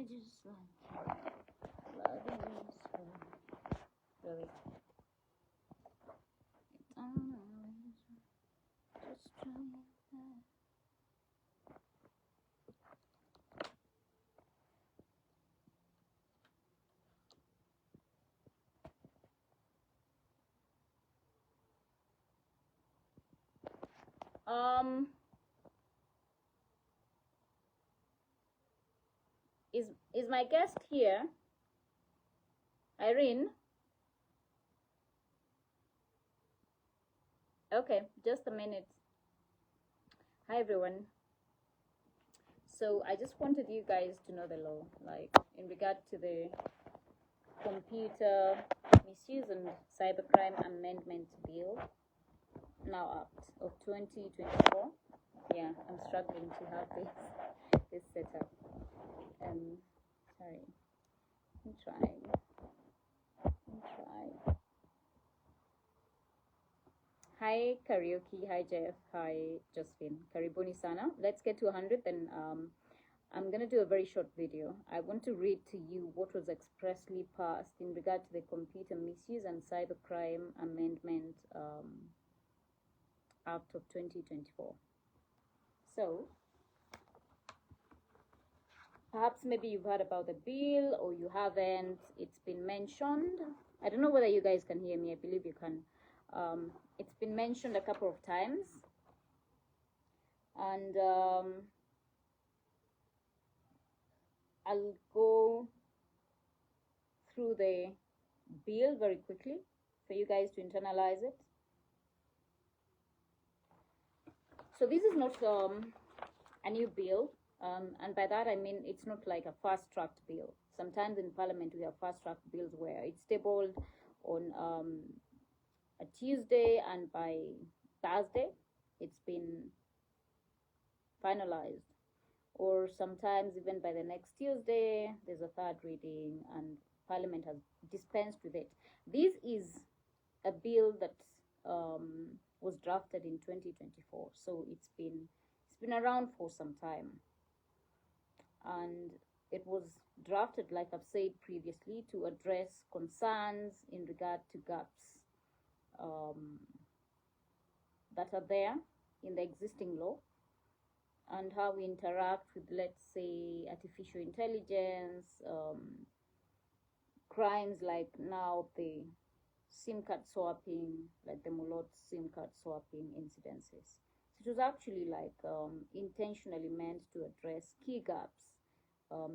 just like loving you so. Really. Just try that. Is my guest here? Irene? Okay, just a minute. Hi everyone. So I just wanted you guys to know the law, like in regard to the Computer Misuse and Cybercrime Amendment Bill, now Act of 2024. Yeah, I'm struggling to have this set up. Sorry, I'm trying. Hi Karaoke, hi Jeff, hi Josephine, Karibuni sana. Let's get to 100, then I'm going to do a very short video. I want to read to you what was expressly passed in regard to the Computer Misuse and Cybercrime Amendment Act of 2024. So, perhaps maybe you've heard about the bill or you haven't. It's been mentioned. I don't know whether you guys can hear me. I believe you can. It's been mentioned a couple of times. And I'll go through the bill very quickly for you guys to internalize it. So this is not a new bill, and by that I mean it's not like a fast-tracked bill. Sometimes in Parliament we have fast-tracked bills where it's tabled on a Tuesday and by Thursday it's been finalized, or sometimes even by the next Tuesday there's a third reading and Parliament has dispensed with it. This is a bill that was drafted in 2024, so it's been around for some time, and it was drafted, like I've said previously, to address concerns in regard to gaps that are there in the existing law and how we interact with, let's say, artificial intelligence, crimes like now the SIM card swapping, like the Mulot SIM card swapping incidences. So it was actually like intentionally meant to address key gaps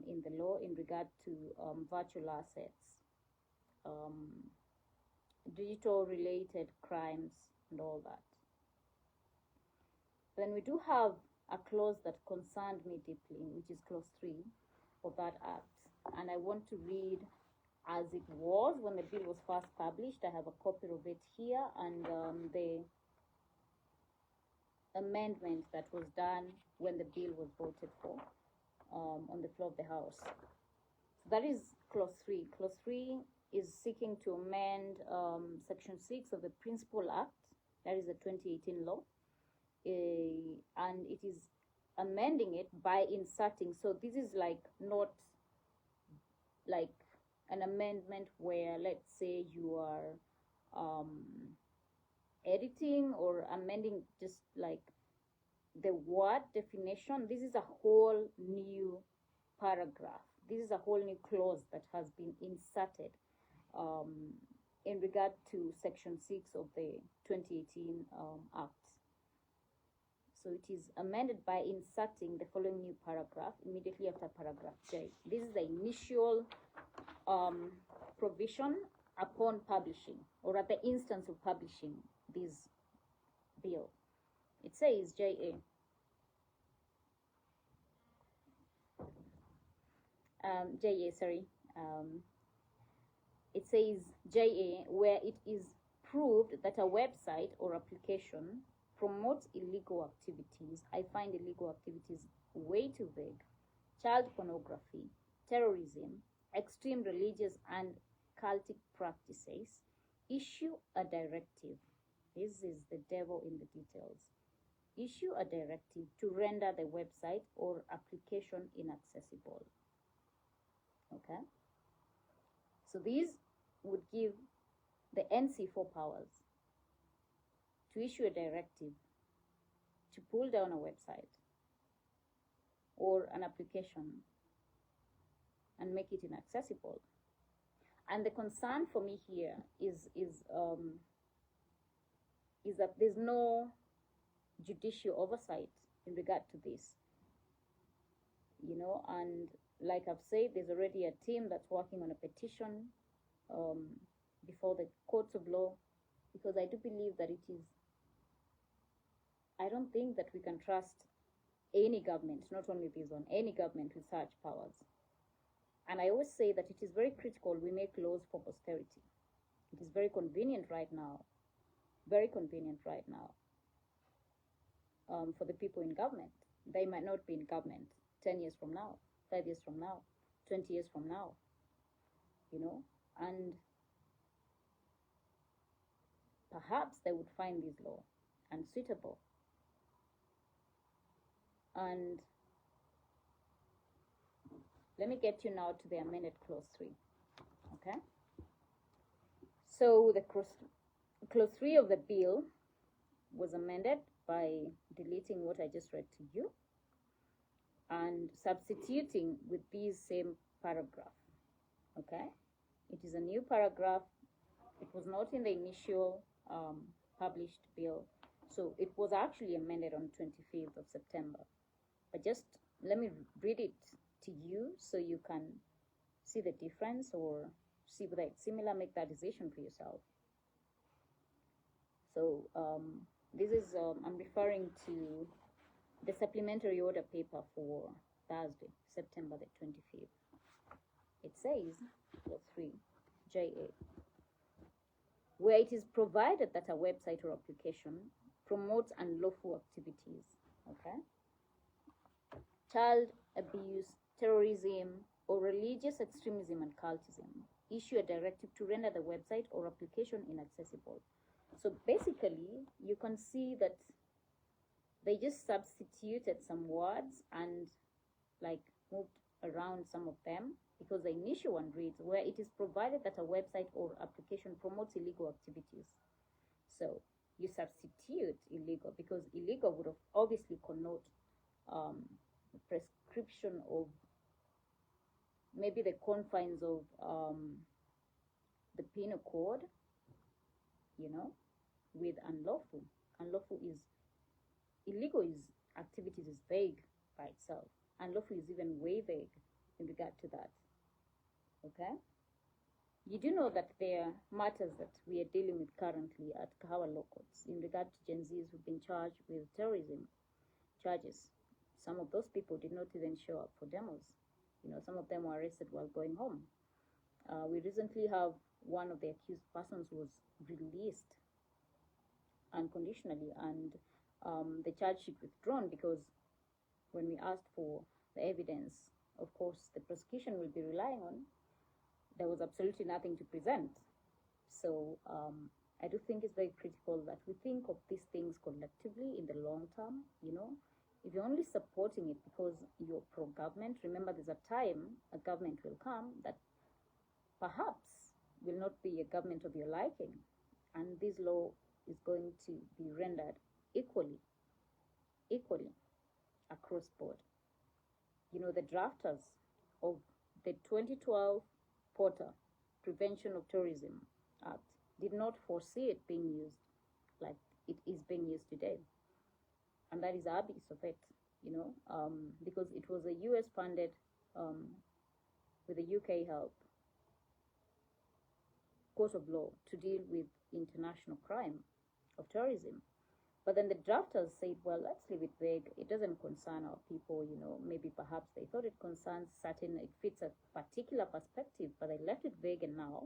in the law in regard to virtual assets, digital related crimes and all that. Then we do have a clause that concerned me deeply, which is clause 3 of that act, and I want to read as it was when the bill was first published. I have a copy of it here, and the amendment that was done when the bill was voted for on the floor of the House. So that is clause 3. Clause 3 is seeking to amend section 6 of the Principal Act, that is the 2018 law, and it is amending it by inserting. So this is like not like an amendment where, let's say, you are editing or amending just like the word definition. This is a whole new paragraph. This is a whole new clause that has been inserted in regard to section 6 of the 2018 Act. So it is amended by inserting the following new paragraph immediately after paragraph J. This is the initial provision upon publishing, or at the instance of publishing this bill. It says JA. It says JA, where it is proved that a website or application promotes illegal activities. I find illegal activities way too vague. Child pornography, terrorism, extreme religious and cultic practices. Issue a directive. This is the devil in the details. Issue a directive to render the website or application inaccessible. Okay, so these would give the NC4 powers to issue a directive to pull down a website or an application and make it inaccessible. And the concern for me here is that there's no judicial oversight in regard to this, and like I've said, there's already a team that's working on a petition before the courts of law, because I do believe that I don't think that we can trust any government, not only this one, any government with such powers. And I always say that it is very critical we make laws for posterity. It is very convenient right now, for the people in government. They might not be in government 10 years from now, 5 years from now, 20 years from now, and perhaps they would find this law unsuitable. And let me get you now to the amended clause 3. Okay, so the clause 3 of the bill was amended by deleting what I just read to you and substituting with this same paragraph. Okay, it is a new paragraph. It was not in the initial published bill, so it was actually amended on 25th of September. But just let me read it to you so you can see the difference or see whether it's similar, make that decision for yourself. So this is, I'm referring to the supplementary order paper for Thursday, September the 25th. It says, clause 3, JA, where it is provided that a website or application promotes unlawful activities, okay, child abuse, terrorism, or religious extremism and cultism, issue a directive to render the website or application inaccessible. So basically, you can see that they just substituted some words and like moved around some of them, because the initial one reads, where it is provided that a website or application promotes illegal activities. So you substitute illegal, because illegal would have obviously connote prescription of maybe the confines of the penal code, with unlawful. Unlawful is, illegal is, activities is vague by itself. Unlawful is even way vague in regard to that. Okay? You do know that there are matters that we are dealing with currently at Kahawa law courts in regard to Gen Zs who've been charged with terrorism charges. Some of those people did not even show up for demos. Some of them were arrested while going home. We recently have one of the accused persons who was released unconditionally, and the charge sheet withdrawn, because when we asked for the evidence, of course, the prosecution will be relying on, there was absolutely nothing to present. So I do think it's very critical that we think of these things collectively in the long term. If you're only supporting it because you're pro-government, remember there's a time a government will come that perhaps will not be a government of your liking, and this law is going to be rendered equally across board. The drafters of the 2012 Porter Prevention of Terrorism Act did not foresee it being used like it is being used today. And that is abuse of it, because it was a US funded, with the UK help, court of law to deal with international crime of terrorism. But then the drafters said, well, let's leave it vague. It doesn't concern our people, maybe perhaps they thought it concerns it fits a particular perspective, but they left it vague, and now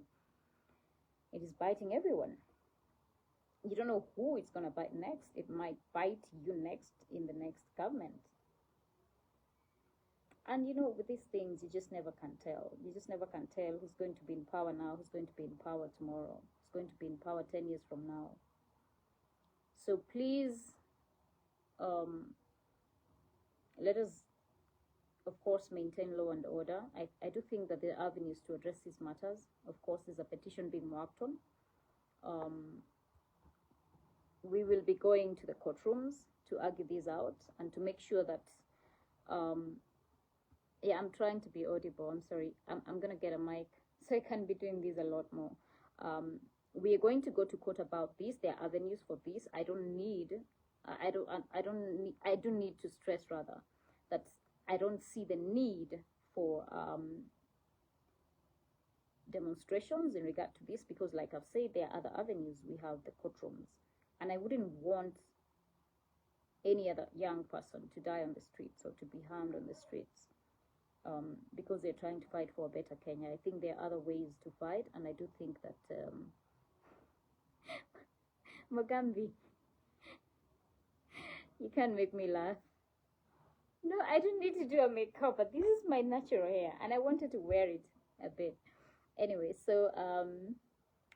it is biting everyone. You don't know who it's going to bite next. It might bite you next in the next government. And with these things, you just never can tell. You just never can tell who's going to be in power now, who's going to be in power tomorrow, who's going to be in power 10 years from now. So please, let us of course, maintain law and order. I do think that there are avenues to address these matters. Of course, there's a petition being worked on. We will be going to the courtrooms to argue these out and to make sure that, yeah, I'm trying to be audible. I'm sorry. I'm going to get a mic so I can be doing this a lot more. We are going to go to court about this. There are avenues for this. I do need to stress rather that I don't see the need for demonstrations in regard to this, because like I've said, there are other avenues. We have the courtrooms, and I wouldn't want any other young person to die on the streets or to be harmed on the streets because they're trying to fight for a better Kenya. I think there are other ways to fight, and I do think that Mogambi, you can't make me laugh. No, I don't need to do a makeup, but this is my natural hair, and I wanted to wear it a bit. Anyway, so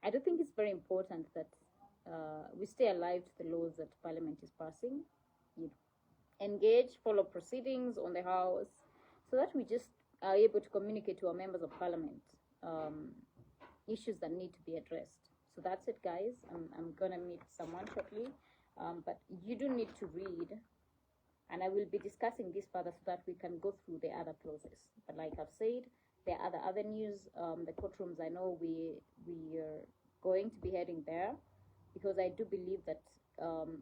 I do think it's very important that we stay alive to the laws that Parliament is passing. You engage, follow proceedings on the House, so that we just are able to communicate to our members of Parliament issues that need to be addressed. So that's it, guys. I'm gonna meet someone shortly, but you do need to read, and I will be discussing this further so that we can go through the other clauses. But like I've said, there are other avenues. The courtrooms, I know we are going to be heading there, because I do believe that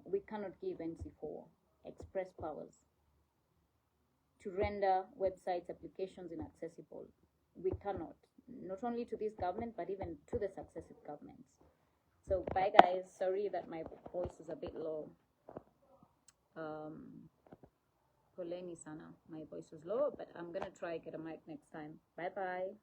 we cannot give NC4 express powers to render websites, applications inaccessible. We cannot, not only to this government, but even to the successive governments. So bye, guys. Sorry that my voice is a bit low. Poleni sana, my voice was low, but I'm gonna try get a mic next time. Bye bye.